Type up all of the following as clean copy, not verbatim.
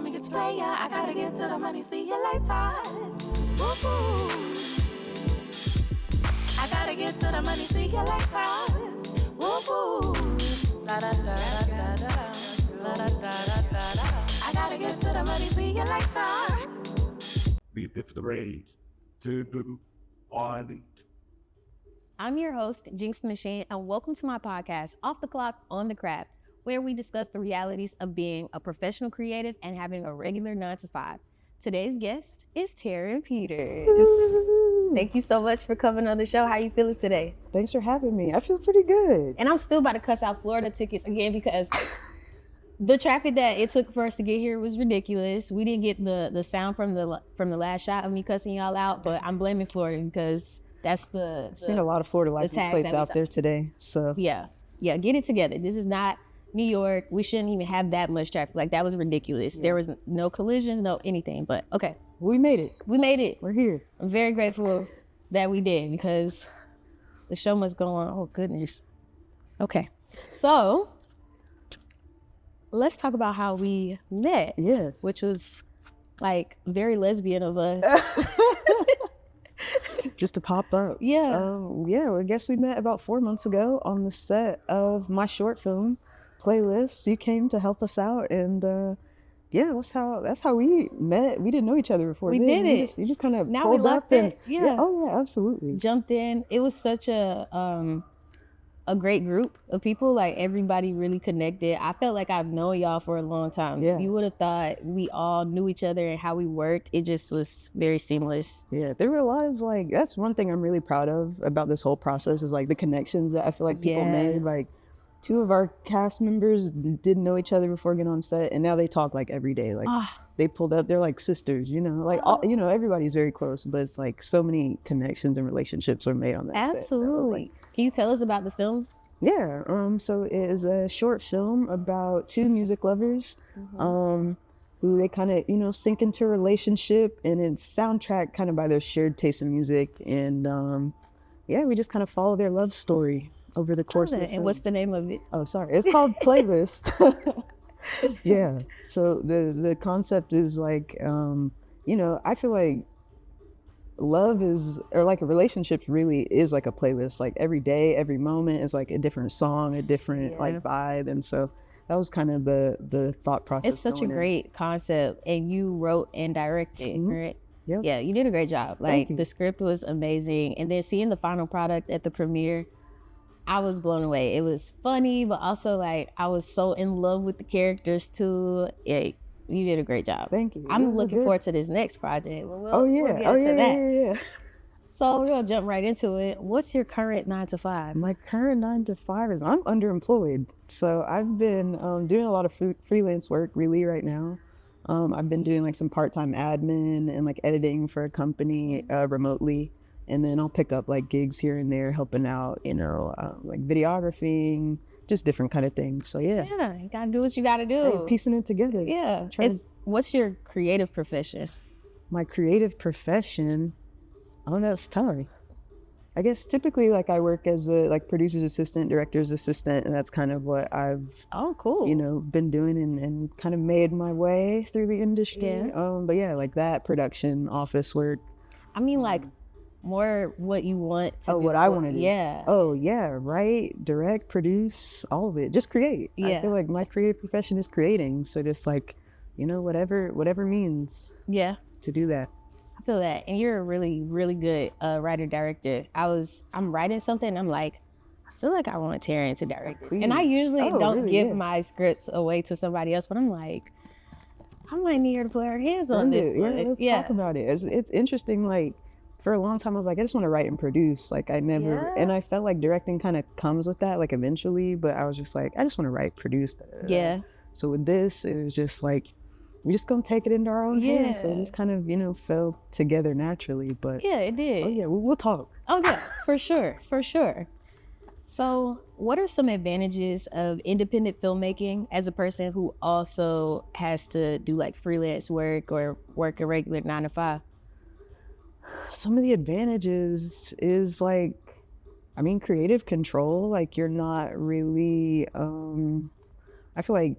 me gets player. I gotta get to the money, see you later. Woo-hoo. I gotta get to the money, see you later. Woo-hoo. La-da-da-da-da-da. La-da-da-da-da-da. I gotta get to the money, see you later. We dip the rage to do on. I'm your host, Jinx the Machine, and welcome to my podcast, Off the Clock, On the Craft, where we discuss the realities of being a professional creative and having a regular 9-to-5. Today's guest is Taryn Peters. Woo! Thank you so much for coming on the show. How are you feeling today? Thanks for having me. I feel pretty good. And I'm still about to cuss out Florida tickets again because the traffic that it took for us to get here was ridiculous. We didn't get the sound from the last shot of me cussing y'all out, but I'm blaming Florida because that's I've seen a lot of Florida license plates out there today. So yeah, get it together. This is not New York. We shouldn't even have that much traffic. Like, that was ridiculous. There was no collisions, no anything. But okay, we made it. We're here. I'm very grateful that we did because the show must go on. Oh goodness. Okay, so let's talk about how we met. Yes. Which was like very lesbian of us. Just to pop up. Yeah. I guess we met about 4 months ago on the set of my short film, Playlists. You came to help us out, and that's how we met. We didn't know each other before. We did it. You just kind of Now we pulled up loved and it. Yeah. Oh yeah, absolutely. Jumped in. It was such a great group of people. Like, everybody really connected. I felt like I've known y'all for a long time. Yeah. You would have thought we all knew each other and how we worked. It just was very seamless. Yeah, there were a lot of that's one thing I'm really proud of about this whole process is like the connections that I feel like people made. Like, 2 of our cast members didn't know each other before getting on set, and now they talk like every day. Like they pulled up, they're like sisters, everybody's very close, but it's like so many connections and relationships are made on that set. Absolutely. Can you tell us about the film? Yeah, so it is a short film about 2 music lovers, who they kind of, sink into a relationship, and it's soundtracked kind of by their shared taste in music, and we just kind of follow their love story over the course of the film. And what's the name of it? Oh, sorry, it's called Playlist. Yeah, so the concept is like, I feel like love is, or like a relationship really is like a playlist. Like every day, every moment is like a different song, a different like vibe. And so that was kind of the thought process. It's such a great concept, and you wrote and directed, right? Yep. Yeah, you did a great job. Like, the script was amazing, and then seeing the final product at the premiere, I was blown away. It was funny, but also like I was so in love with the characters too. Yeah, you did a great job. Thank you. I'm looking forward to this next project. We'll get into that. So we're gonna jump right into it. What's your current 9-to-5? My current 9-to-5 is I'm underemployed. So I've been doing a lot of freelance work really right now. I've been doing like some part-time admin and like editing for a company remotely. And then I'll pick up like gigs here and there, helping out, like videographing, just different kind of things. So yeah, you gotta do what you gotta do. Right, piecing it together. Yeah. What's your creative profession? My creative profession, it's tough. I guess typically like I work as a like producer's assistant, director's assistant, and that's kind of what I've been doing and kind of made my way through the industry. Yeah. But yeah, like that, production, office work. I mean, like, more what you want to do. What I want to do. Yeah. Oh yeah, write, direct, produce, all of it. Just create. Yeah. I feel like my creative profession is creating. So just like, whatever means to do that. I feel that. And you're a really, really good writer director. I'm writing something and I'm like, I feel like I want Taryn to direct this. And I usually don't give my scripts away to somebody else, but I'm like, I might need her to put her hands on this. Let's talk about it. It's interesting. Like, for a long time, I was like, I just want to write and produce. Like, and I felt like directing kind of comes with that, like eventually, but I was just like, I just want to write, produce. Yeah. So with this, it was just like, we just gonna take it into our own hands. So it just kind of, fell together naturally, but. Yeah, it did. Oh yeah, we'll talk. Oh yeah, for sure. So what are some advantages of independent filmmaking as a person who also has to do like freelance work or work a regular 9-to-5? Some of the advantages is like, creative control. Like, you're not really, I feel like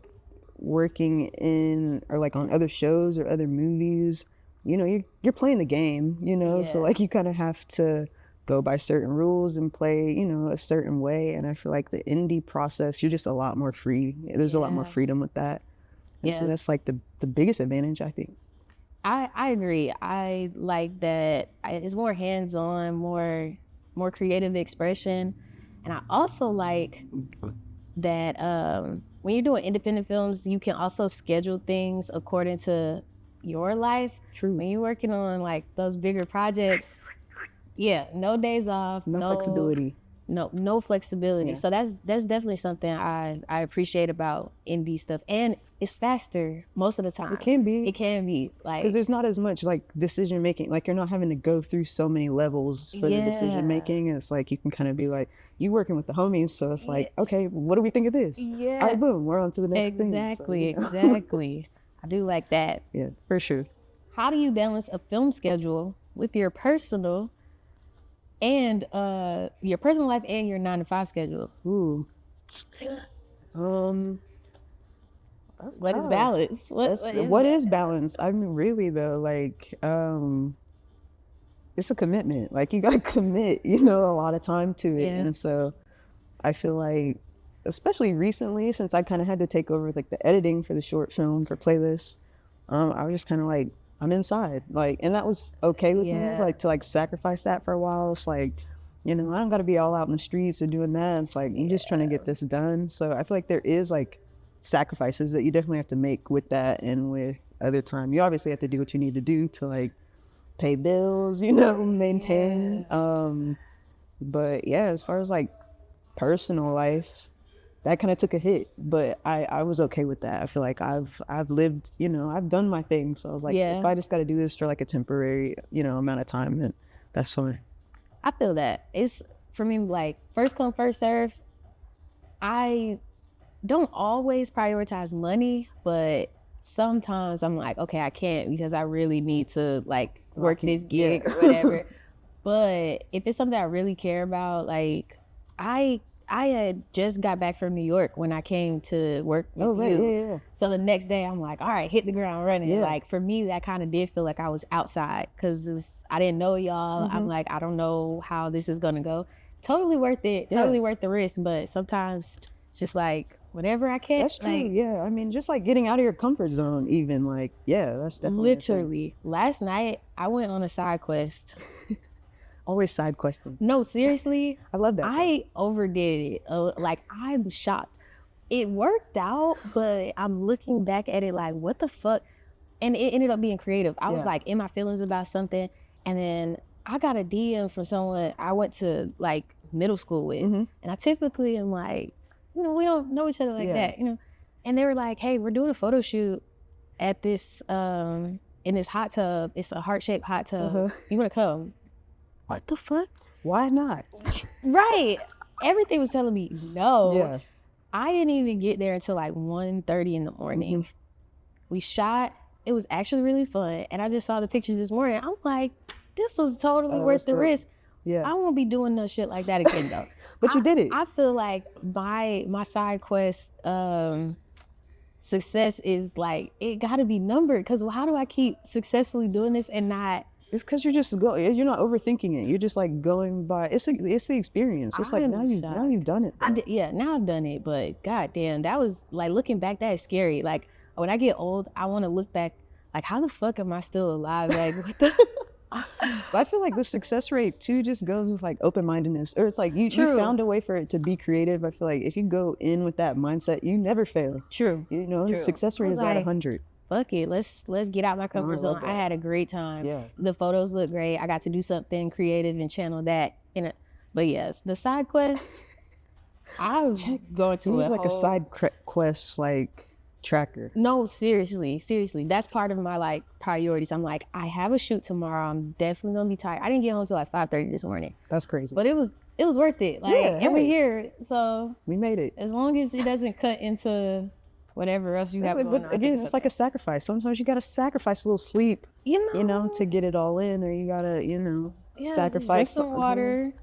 working in or like on other shows or other movies, you know, you're playing the game, you know, so like you kind of have to go by certain rules and play, you know, a certain way. And I feel like the indie process, you're just a lot more free. There's a lot more freedom with that. And so that's like the biggest advantage, I think. I agree. I like that it's more hands-on, more creative expression. And I also like that when you're doing independent films, you can also schedule things according to your life. True. When you're working on like those bigger projects, no days off, no flexibility. No flexibility. Yeah. So that's definitely something I appreciate about indie stuff. And it's faster most of the time. It can be like, because there's not as much like decision making. Like you're not having to go through so many levels for the decision making. It's like you can kind of be like, you working with the homies, so it's like, okay, what do we think of this? Yeah. All right, boom, we're on to the next thing. Exactly. I do like that. Yeah, for sure. How do you balance a film schedule with your personal and your personal life and your 9-to-5 schedule? Ooh. What is balance? What is balance? I mean, really though, like, it's a commitment. Like you gotta commit, you know, a lot of time to it. And so I feel like, especially recently, since I kind of had to take over like the editing for the short film for playlists, I was just kind of like, I'm inside, like, and that was okay with me, like to like sacrifice that for a while. It's like, you know, I don't gotta be all out in the streets or doing that. It's like, I'm just trying to get this done. So I feel like there is like sacrifices that you definitely have to make with that and with other time. You obviously have to do what you need to do to like pay bills, you know, maintain. But yeah, as far as like personal life, that kind of took a hit, but I was okay with that. I feel like I've lived, you know, I've done my thing. So I was like, if I just got to do this for like a temporary, you know, amount of time, then that's fine. I feel that. It's, for me, like first come, first serve. I don't always prioritize money, but sometimes I'm like, okay, I can't because I really need to like work this gig or whatever. But if it's something I really care about, like I had just got back from New York when I came to work with you. So the next day I'm like, all right, hit the ground running. Like for me, that kind of did feel like I was outside because I didn't know y'all. I'm like, I don't know how this is gonna go. Totally worth it. Totally worth the risk. But sometimes it's just like, whatever I can. That's true. Like, I mean, just like getting out of your comfort zone, even like, that's definitely literally. Last night I went on a side quest. Always side questing. No, seriously. I love that. I overdid it. Like I'm shocked. It worked out, but I'm looking back at it like, what the fuck? And it ended up being creative. I was like in my feelings about something, and then I got a DM from someone I went to like middle school with, and I typically am like, you know, we don't know each other like that, you know. And they were like, hey, we're doing a photo shoot at this in this hot tub. It's a heart-shaped hot tub. You want to come? What the fuck? Why not? Right. Everything was telling me no. I didn't even get there until like 1:30 in the morning. We shot. It was actually really fun. And I just saw the pictures this morning. I'm like, this was totally worth the risk. I won't be doing no shit like that again though. But you did it. I feel like my side quest success is like, it gotta be numbered, because how do I keep successfully doing this and not? It's because you're not overthinking it. You're just like going by, it's the experience. It's like now you've done it. Now I've done it, but goddamn, that was like, looking back, that is scary. Like when I get old, I want to look back like, how the fuck am I still alive? Like what the But I feel like the success rate too just goes with like open-mindedness, or it's like you found a way for it to be creative. I feel like if you go in with that mindset, you never fail. True. You know, the success rate is at 100. Fuck it, let's get out my comfort zone. I had a great time. The photos look great. I got to do something creative and channel that in it. But yes, the side quest, I'm going to a side quest like tracker. No, seriously, that's part of my like priorities. I'm like, I have a shoot tomorrow. I'm definitely gonna be tired. I didn't get home till like 5:30 this morning. That's crazy. But it was worth it. Like, and we're here, so we made it. As long as it doesn't cut into whatever else you have going on. Again, it's like a sacrifice. Sometimes you gotta sacrifice a little sleep, you know, to get it all in, or you gotta, sacrifice some water.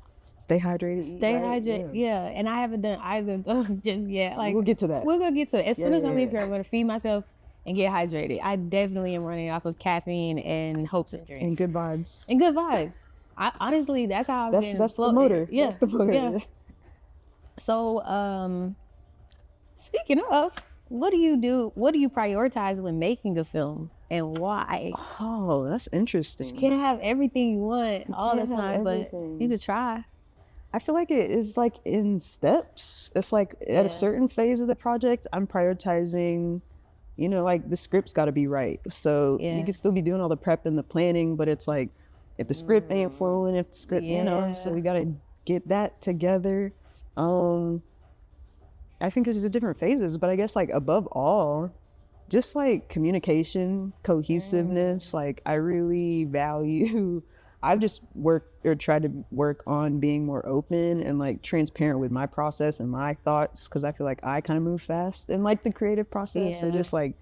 Stay hydrated. Stay hydrated. Yeah. And I haven't done either of those just yet. Like, we'll get to that. We're gonna get to it. As soon as I leave here, I'm gonna feed myself and get hydrated. I definitely am running off of caffeine and hopes and dreams. And good vibes. And good vibes. I honestly, that's how I've been. That's the motor. Yeah. That's the motor. Yeah. So, speaking of, what do you do? What do you prioritize when making a film, and why? Oh, that's interesting. You can't have everything you want all the time, but you could try. I feel like it is like in steps. It's like at a certain phase of the project, I'm prioritizing, you know, like the script's got to be right. So you can still be doing all the prep and the planning, but it's like if the script ain't flowing, if the script, you know, so we got to get that together. I think it's just different phases, but I guess like above all, just like communication, cohesiveness, like I really value, I've just worked or tried to work on being more open and like transparent with my process and my thoughts, because I feel like I kind of move fast in like the creative process. So just like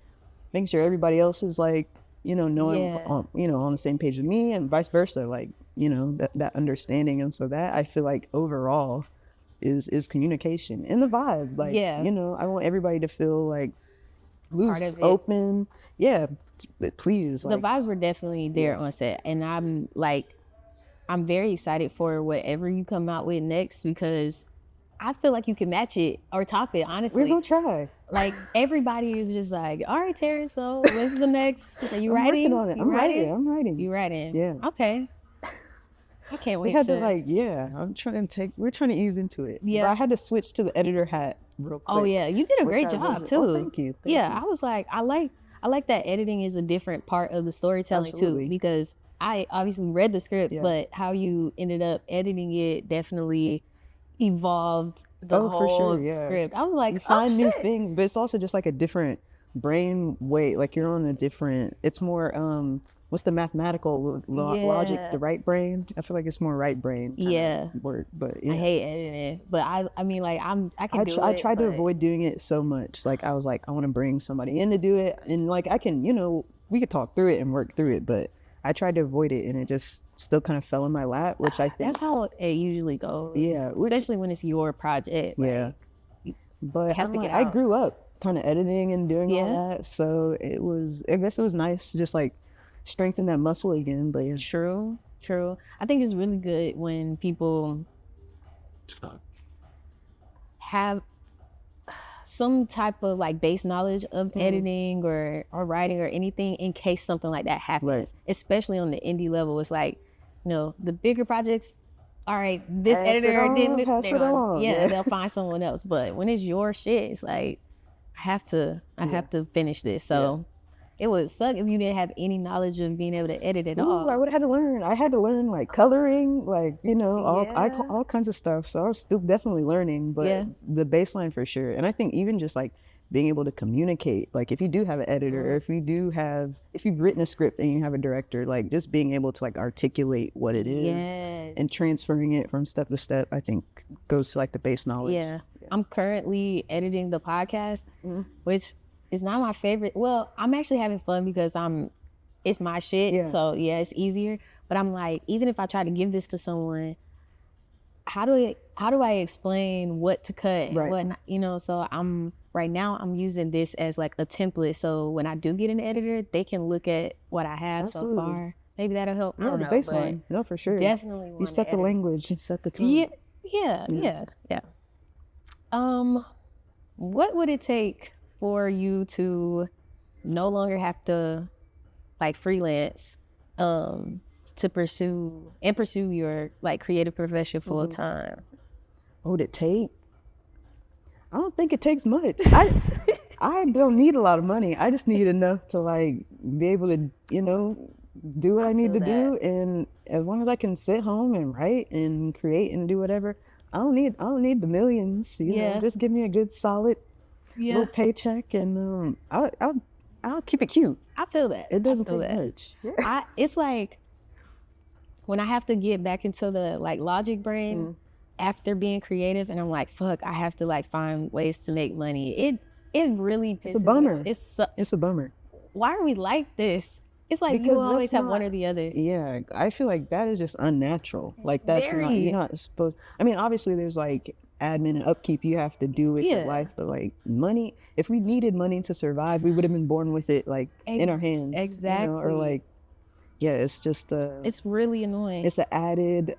making sure everybody else is like, you know, knowing, on the same page with me and vice versa, like, you know, that understanding. And so that I feel like overall is communication and the vibe. Like, you know, I want everybody to feel like loose, open. Yeah, but please. The vibes were definitely there on set. And I'm very excited for whatever you come out with next, because I feel like you can match it or top it, honestly. We're gonna try. Like, everybody is just like, all right, Taryn, so when's the next? Are you writing? I'm working on it. I'm writing. You writing? Yeah. Okay. I can't wait. We had to we're trying to ease into it. Yeah. But I had to switch to the editor hat real quick. Oh yeah, you did a great job too. Oh, thank you. I was like, I like that editing is a different part of the storytelling too, because I obviously read the script, but how you ended up editing it definitely evolved the whole script. I was like, you find new things, but it's also just like a different brain weight. Like you're on a different, it's more what's the mathematical logic, the right brain? I feel like it's more right brain work, but I hate editing, but I mean, like I tried to avoid doing it so much. Like I was like, I want to bring somebody in to do it, and like I can, you know, we could talk through it and work through it, but I tried to avoid it, and it just still kind of fell in my lap, which I think that's how it usually goes. Yeah, especially when it's your project. Yeah, but I grew up kind of editing and doing all that, so I guess it was nice to just like strengthen that muscle again. But true. I think it's really good when people have some type of like base knowledge of editing or writing or anything in case something like that happens, especially on the indie level. It's like, you know, the bigger projects, all right, this editor didn't pass it on. They'll find someone else. But when it's your shit, it's like, I have to finish this. So it would suck if you didn't have any knowledge of being able to edit at all. I would have had to learn. I had to learn like coloring, like, you know, all kinds of stuff. So I was still definitely learning, but the baseline for sure. And I think even just like being able to communicate, like if you do have an editor, or if you've written a script and you have a director, like just being able to like articulate what it is and transferring it from step to step, I think goes to like the base knowledge. Yeah. I'm currently editing the podcast, which is not my favorite. Well, I'm actually having fun because it's my shit. So it's easier. But I'm like, even if I try to give this to someone, how do I explain what to cut? Right. What not, you know, so right now I'm using this as like a template. So when I do get an editor, they can look at what I have so far. Maybe that'll help. Yeah, the baseline. No, for sure. Definitely. You set the language, you set the tone. Yeah. What would it take for you to no longer have to like freelance to pursue your like creative profession full time? What would it take? I don't think it takes much. I don't need a lot of money. I just need enough to like be able to, you know, do what I need to do. And as long as I can sit home and write and create and do whatever, I don't need the millions. You know, just give me a good solid little paycheck, and I'll keep it cute. I feel that. It doesn't take much. It's like when I have to get back into the like logic brain after being creative, and I'm like, fuck, I have to like find ways to make money. It really pisses It's a bummer. me off. It's a bummer. Why are we like this? It's like Because you always that's have one not- or the other. Yeah, I feel like that is just unnatural. Like that's not, Very. you're not supposed, I mean, obviously there's like admin and upkeep you have to do with your Yeah. life, but like money, if we needed money to survive, we would have been born with it like in our hands. You know, or Exactly. like, yeah, it's just It's really annoying. it's an added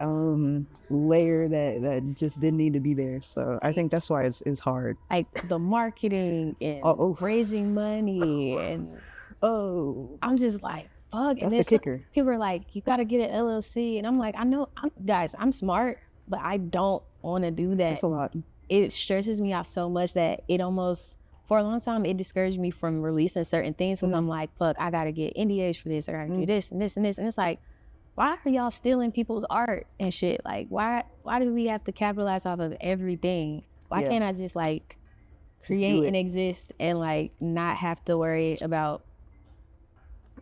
layer that just didn't need to be there. So I think that's why it's hard. like the marketing and Oh. raising money, and Oh, I'm just like, fuck. that's And the then kicker. people are like, you got to get an LLC, and I'm like, I know, guys, I'm smart, but I don't want to do that. That's a lot. It stresses me out so much that it almost, for a long time, it discouraged me from releasing certain things because I'm like, fuck, I gotta get NDAs for this, I gotta do this and this and this. And it's like, why are y'all stealing people's art and shit? Like, why do we have to capitalize off of everything? Why Yeah. can't I just like do create it. and exist and like not have to worry about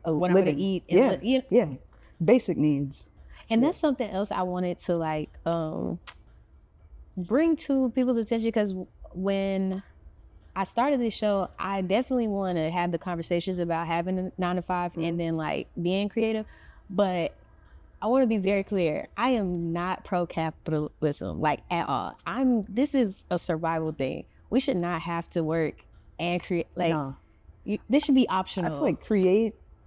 what I'm Living. gonna eat? Yeah, And you know? yeah, basic needs. And that's something else I wanted to like bring to people's attention, because when I started this show, I definitely want to have the conversations about having a 9-to-5 and then like being creative, but I want to be very clear. I am not pro-capitalism, like at all. This is a survival thing. We should not have to work and create, like Nah. this should be I optional. feel like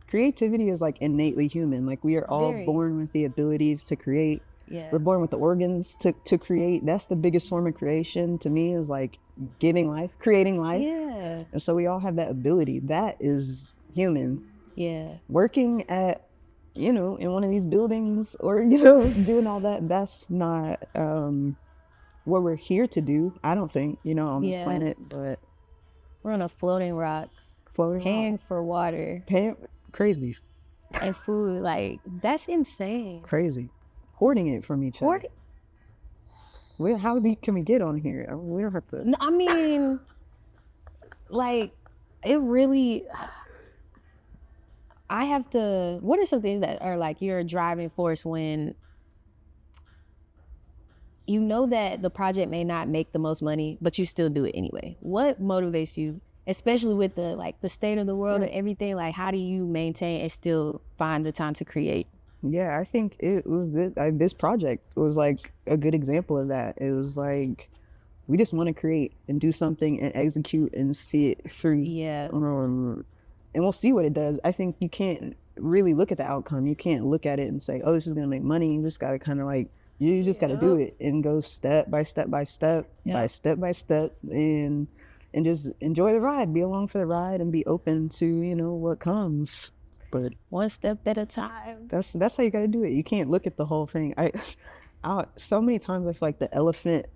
creativity is like innately human. Like we are all Very. born with the abilities to create. Yeah. We're born with the organs to create. That's the biggest form of creation to me, is like giving life, creating life. Yeah. And so we all have that ability. That is human. Yeah. Working at, you know, in one of these buildings or, you know, doing all that, that's not what we're here to do, I don't think, you know, on this Yeah. planet. But We're on a floating rock, floating paying for water crazy, and food. Like, that's insane. crazy. Hoarding it from each other. How deep can we get on here? I mean, we don't have to. No, I mean, like, it really, I have to, what are some things that are like your driving force when you know that the project may not make the most money, but you still do it anyway? What motivates you, especially with the, like, the state of the world and everything? Like, how do you maintain and still find the time to create? Yeah, I think it was this project was like a good example of that. It was like, we just want to create and do something and execute and see it through. Yeah. And we'll see what it does. I think you can't really look at the outcome. You can't look at it and say, oh, this is going to make money. You just got to kind of like, you just got to do it and go step by step by step by step by step and just enjoy the ride, be along for the ride and be open to, you know, what comes. But one step at a time. That's how you got to do it. You can't look at the whole thing. I so many times I feel like the elephant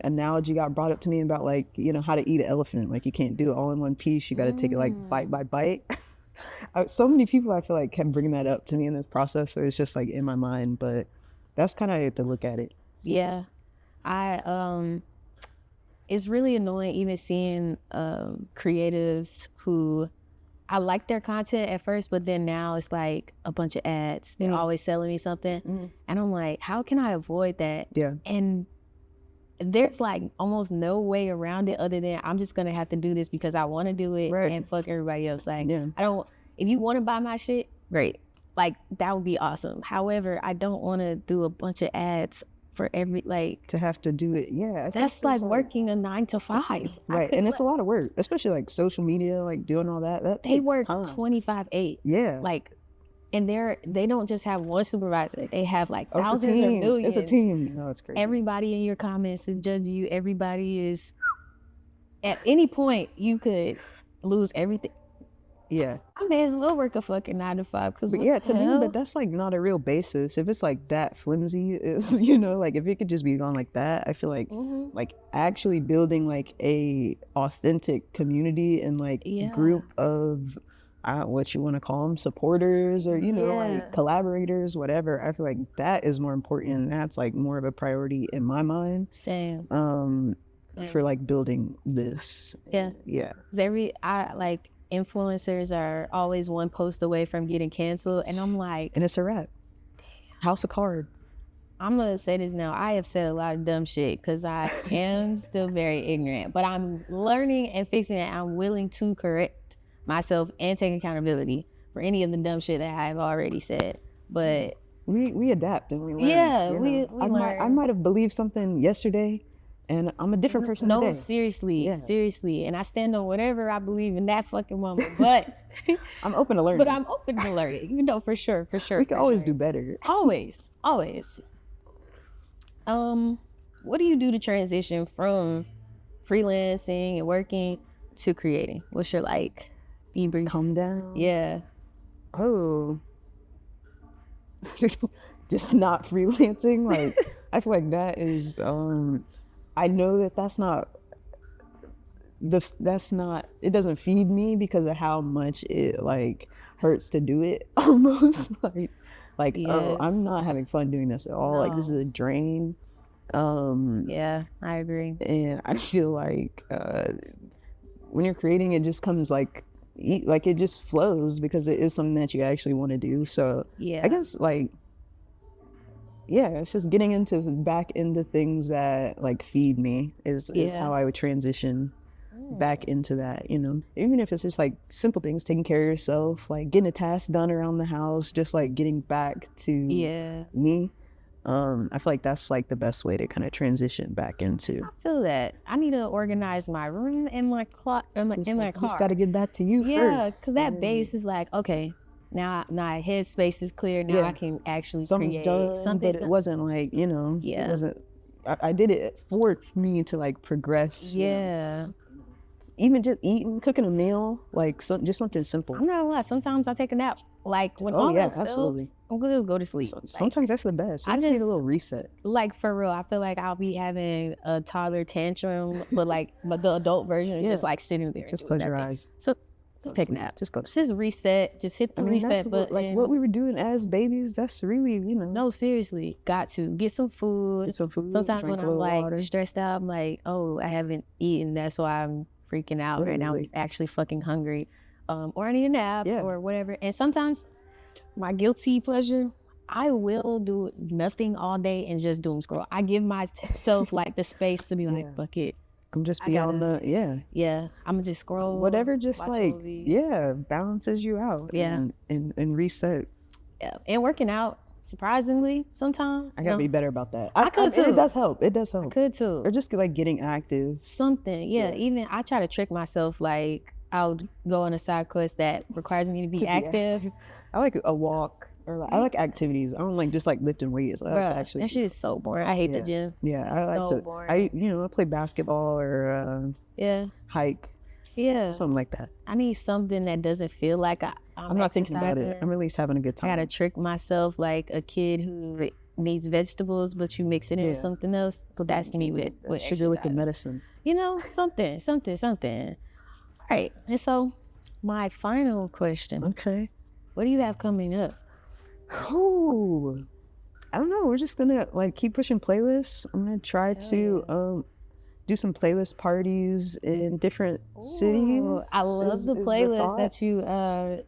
analogy got brought up to me about, like, you know, how to eat an elephant. Like, you can't do it all in one piece. You got to take it like bite by bite. So many people I feel like kept bringing that up to me in this process, so it's just like in my mind. But that's kind of how you have to look at it. Yeah, it's really annoying even seeing creatives who, I like their content at first, but then now it's like a bunch of ads. They're always selling me something. And I'm like, how can I avoid that? Yeah. And there's like almost no way around it other than I'm just going to have to do this because I want to do it and fuck everybody else. Like, if you want to buy my shit, great. Like, that would be awesome. However, I don't want to do a bunch of ads for every, like, to have to do it. Yeah, that's like working a 9-to-5. Right. And it's a lot of work, especially like social media, like doing all that they work time. 25/8. Yeah, like, and they don't just have one supervisor, they have like thousands or millions. It's a team. No, it's crazy. Everybody in your comments is judging you. Everybody is, at any point you could lose everything. Yeah, I may as well work a fucking 9-to-5 because to me, but that's like not a real basis. If it's like that flimsy, is, you know, like if it could just be gone like that, I feel like like actually building like a authentic community and like group of what you want to call them, supporters or, you know, like collaborators, whatever. I feel like that is more important, and that's like more of a priority in my mind. Same. For like building this. Yeah. Because influencers are always one post away from getting canceled, and I'm like, and it's a wrap. House of Cards. I'm gonna say this now. I have said a lot of dumb shit because I am still very ignorant, but I'm learning and fixing it. I'm willing to correct myself and take accountability for any of the dumb shit that I've already said. But we adapt and we learn. yeah, you we know? I learn. might have believed something yesterday, and I'm a different person No, today. seriously. And I stand on whatever I believe in that fucking moment. But I'm open to learning. but I'm open to learning, you know, for sure. We can always do better. Always. What do you do to transition from freelancing and working to creating? What's your like debrief? Calm down. Yeah. Oh. Just not freelancing. Like, I feel like that is I know that's not it doesn't feed me because of how much it like hurts to do it almost. like Yes. Oh, I'm not having fun doing this at all. Like, this No. is a drain. Yeah, I agree. And I feel like when you're creating, it just comes like it just flows because it is something that you actually want to do. So Yeah. I guess like, yeah, it's just getting back into things that like feed me is how I would transition back into that, you know, even if it's just like simple things, taking care of yourself, like getting a task done around the house, just like getting back to me. I feel like that's like the best way to kind of transition back into. I feel that. I need to organize my room and my clock in my car. Just got to get back to you first. Yeah, because that base is like, okay, now my headspace is clear. Now I can actually something's create. done, but it wasn't like, you know, it wasn't. I did it for me to like progress. Yeah. You know? Even just cooking a meal, like just something simple. I'm not gonna lie. Sometimes I take a nap. Like when all else fails, I'm gonna just go to sleep. Sometimes that's the best. I just need a little reset. Like for real, I feel like I'll be having a toddler tantrum, but the adult version is just like sitting there. Just close your eyes. So just take a nap. Just go. Just reset. Just hit the reset button. Like what we were doing as babies. That's really, you know. No, seriously, got to get some food. Get some food. Sometimes when I'm like water. stressed out, I'm like, oh, I haven't eaten. That's why I'm freaking out right now. I'm actually fucking hungry, or I need a nap or whatever. And sometimes my guilty pleasure, I will do nothing all day and just doom scroll. I give myself like the space to be like, fuck it. I'm just beyond I'm gonna just scroll. Whatever, just like balances you out. And resets. Yeah, and working out. Surprisingly, sometimes I gotta be better about that. I could too. It does help. I could too. Or just like getting active. Something, even I try to trick myself. Like I'll go on a side quest that requires me to be active. I like a walk, or I like activities. I don't like just like lifting weights. I like actually. That shit is so boring. I hate the gym. Yeah, I like to. Boring. I play basketball or hike. Yeah, something like that. I need something that doesn't feel like I'm not thinking about it. I'm at least having a good time. I gotta trick myself like a kid who needs vegetables, but you mix it in with something else. But that's me with sugar with the medicine. You know, something. All right, and so my final question. Okay. What do you have coming up? Oh, I don't know. We're just gonna like keep pushing playlists. I'm gonna try to do some playlist parties in different cities. I love the playlist that you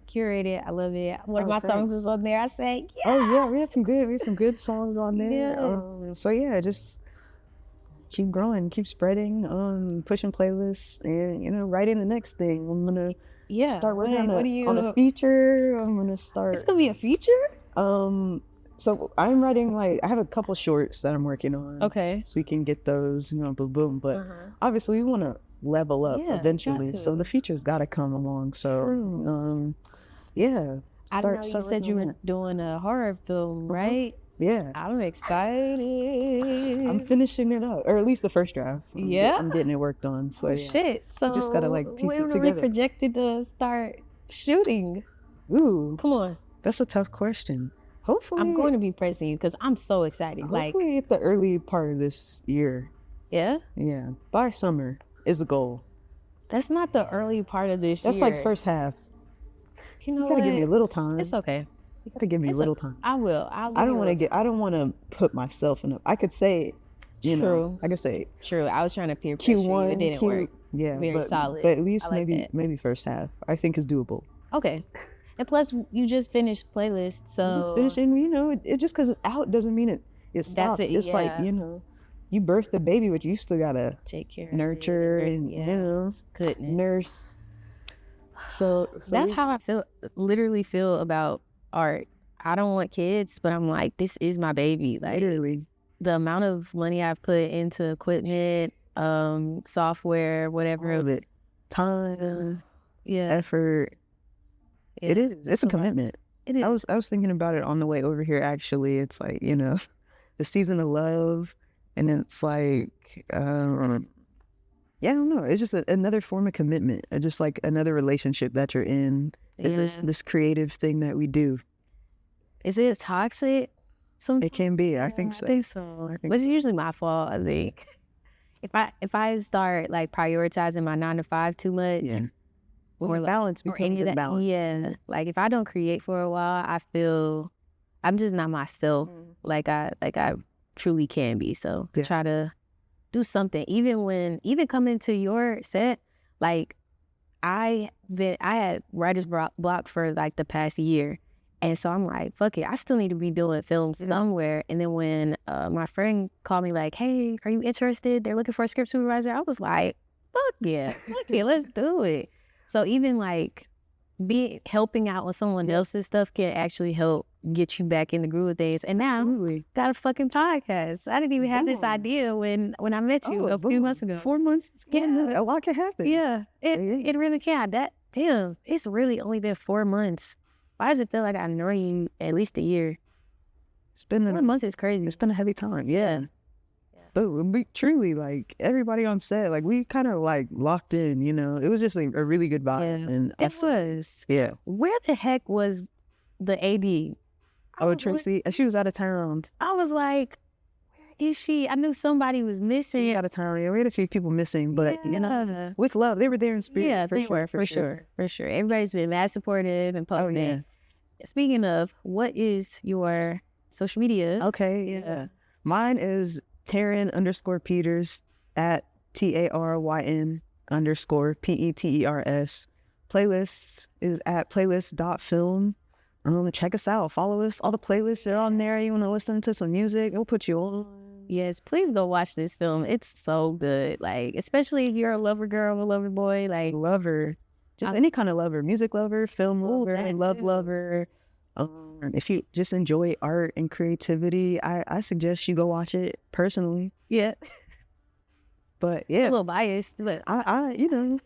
curated. I love it. One of my songs is on there. I say, oh yeah, we had some good songs on there. So yeah, just keep growing, keep spreading, pushing playlists, and writing the next thing. I'm gonna start working on a feature. I'm gonna start. It's gonna be a feature. So I'm writing I have a couple shorts that I'm working on. Okay. So we can get those, boom, boom. But obviously we want to level up eventually. So the features got to come along. So, I know you said you were doing a horror film, right? Yeah. I'm excited. I'm finishing it up, or at least the first draft. I'm getting it worked on. So shit. So just got to piece it together. When are we projected to start shooting? Ooh. Come on. That's a tough question. Hopefully, I'm going to be pressing you because I'm so excited. Hopefully at the early part of this year. Yeah? Yeah. By summer is the goal. That's not the early part of this year. That's like first half. You know you gotta give me a little time. It's okay. You gotta give me a little time. I will. I don't want to put myself in I could say it. I could say it. True. I was trying to peer pressure you. It didn't work. Yeah. Very solid. But at least maybe first half. I think is doable. Okay. And plus, you just finished playlist, so just finishing. It just because it's out doesn't mean it stops. It's like you birthed the baby, but you still gotta take care, nurture, and goodness, nurse. So That's how I literally feel about art. I don't want kids, but I'm like, this is my baby. Like, literally the amount of money I've put into equipment, software, whatever. all of it, time, Yeah. effort. Yeah. It is. It's a commitment. It is. I was thinking about it on the way over here. Actually, it's like, you know, the season of love, and it's like, yeah, I don't know. It's just another form of commitment. Just like another relationship that you're in. It's this creative thing that we do. Is it toxic? It can be. I think so. I think so. But it's usually my fault, I think. If I start like prioritizing my 9 to 5 too much, Yeah. or Well, balance or becomes any of a that, balance. yeah. Like if I don't create for a while, I feel I'm just not myself like I truly can be. So Yeah. try to do something. Even coming to your set, like I had writer's block for like the past year. And so I'm like, fuck it, I still need to be doing films somewhere. And then when my friend called me like, hey, are you interested? They're looking for a script supervisor. I was like, fuck yeah, let's do it. So even like helping out with someone else's stuff can actually help get you back in the groove of things. And now got a fucking podcast. I didn't even have this idea when I met you a few months ago. 4 months. Yeah. A lot can happen. Yeah, it really can. Damn, it's really only been 4 months. Why does it feel like I've known you at least a year? It's been 4 months is crazy. It's been a heavy time. Yeah. But we truly, like, everybody on set, like, we kind of like locked in, you know. It was just like a really good vibe. Yeah. And It was. yeah. Where the heck was the AD? Oh, Tracy, she was out of town. I was like, where is she? I knew somebody was missing. She was out of town. Yeah, we had a few people missing, but you know, Yeah. with love, they were there in spirit. Yeah, they were, for sure. Everybody's been mad supportive and posting. Oh, yeah. Speaking of, what is your social media? Okay, yeah. Mine is Taryn_Peters at TARYN_PETERS. Playlists is at playlist.film. Check us out. Follow us. All the playlists are on there. You want to listen to some music? We'll put you on. Yes, please go watch this film. It's so good. Like, especially if you're a lover girl, a lover boy, like Lover. Just any kind of lover. Music lover, film lover, that love too. lover. If you just enjoy art and creativity, I suggest you go watch it personally. yeah, But a yeah, little biased, but I you know,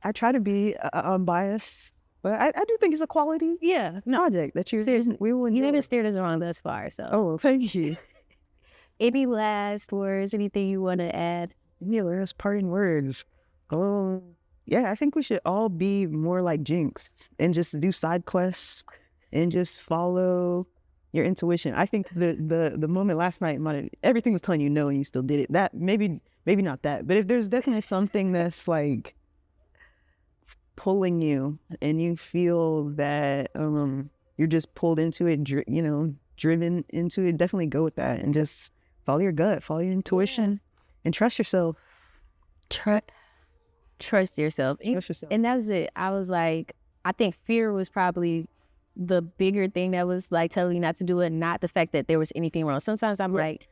I try to be unbiased, but I do think it's a quality yeah, no, project that seriously, we will you enjoy. haven't steered us wrong thus far. So, Oh, thank you. any last words? Anything you want to add? Yeah, last parting words. Yeah, I think we should all be more like Jinx and just do side quests and just follow your intuition. I think the moment last night, everything was telling you no and you still did it. That maybe not that, but if there's definitely something that's like pulling you and you feel that you're just pulled into it, driven into it, definitely go with that and just follow your gut, follow your intuition, and trust yourself. Trust yourself. Trust yourself. And that was it. I was like, I think fear was probably the bigger thing that was like telling me not to do it, not the fact that there was anything wrong. Sometimes I'm like,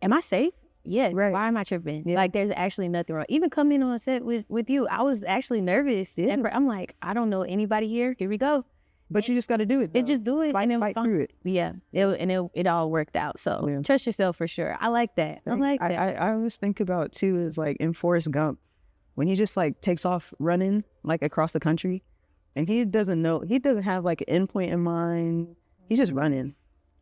am I safe? Yes. Right. Why am I tripping? Yeah. Like, there's actually nothing wrong. Even coming on set with you, I was actually nervous. Yeah. I'm like, I don't know anybody here. Here we go. But you just got to do it. And just do it. Fight, and it was fight fun. through it. Yeah. It all worked out. So Yeah. trust yourself for sure. I like that. I like that. I always think about too is like in Forrest Gump when he just like takes off running like across the country and he doesn't have like an endpoint in mind. He's just running.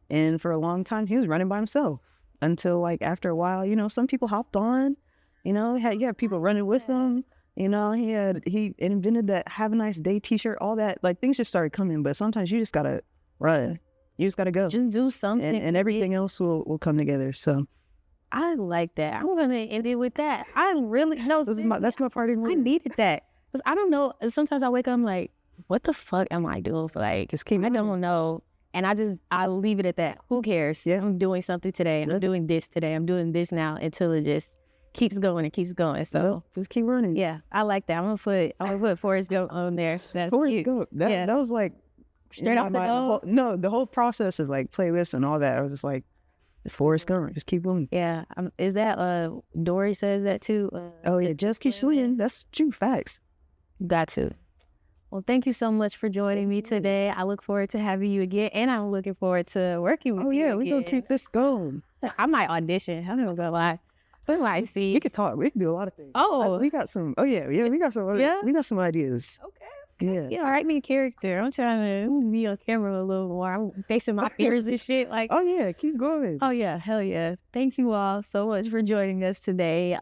And for a long time he was running by himself until like after a while, some people hopped on, you had people running with him. He invented that "Have a Nice Day" T-shirt, all that, like things just started coming. But sometimes you just gotta run. You just gotta go. Just do something. And everything else will come together. So I like that. I'm gonna end it with that. I really no. that's my party. I needed that because I don't know. Sometimes I wake up, I'm like, what the fuck am I doing? Like, Just keep I don't know. And I leave it at that. Who cares? Yeah. I'm doing something today, and I'm doing this today. I'm doing this now until it just keeps going and keeps going. So just keep running. yeah, I like that. I'm gonna put Forrest Gump on there. That's Forrest cute. Gump. That was like Straight off the dome. the whole process of like playlists and all that. I was just like, it's Forrest Gump. Just keep moving. Yeah. Is that Dory says that too? Oh yeah, just keep swinging. That's true facts. Got to. Well, thank you so much for joining me today. I look forward to having you again, and I'm looking forward to working with you. Oh yeah, again. we're gonna keep this going. I might audition. I'm not gonna lie. We might see. We could talk. We can do a lot of things. Oh, We got some. Oh yeah, we got some. Yeah? We got some ideas. okay. Yeah. Yeah, write me a character. I'm trying to be on camera a little more. I'm facing my fears and shit. Like, Oh yeah, keep going. oh yeah, hell yeah. Thank you all so much for joining us today.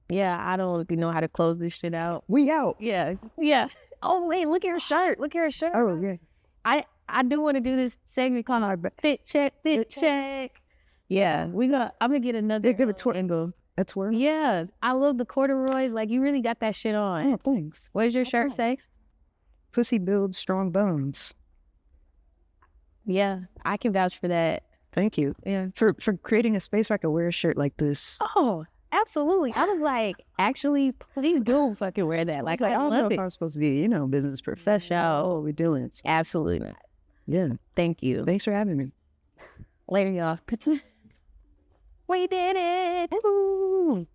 Yeah, I don't even know how to close this shit out. We out. Yeah. Oh wait, look at her shirt. Look at her shirt. Oh yeah. I do want to do this segment called our fit check. Yeah, I'm gonna get another Give it angle. That's where. Yeah, I love the corduroys. Like, you really got that shit on. Oh, thanks. What does your shirt say? Pussy builds strong bones. Yeah, I can vouch for that. Thank you Yeah. for creating a space where I could wear a shirt like this. Oh, absolutely. I was like, actually, please do fucking wear that. Like, I I don't know love if it. I'm supposed to be, business professional. What we doing? Absolutely not. Yeah. Thank you. Thanks for having me. Later, y'all. We did it. Woo.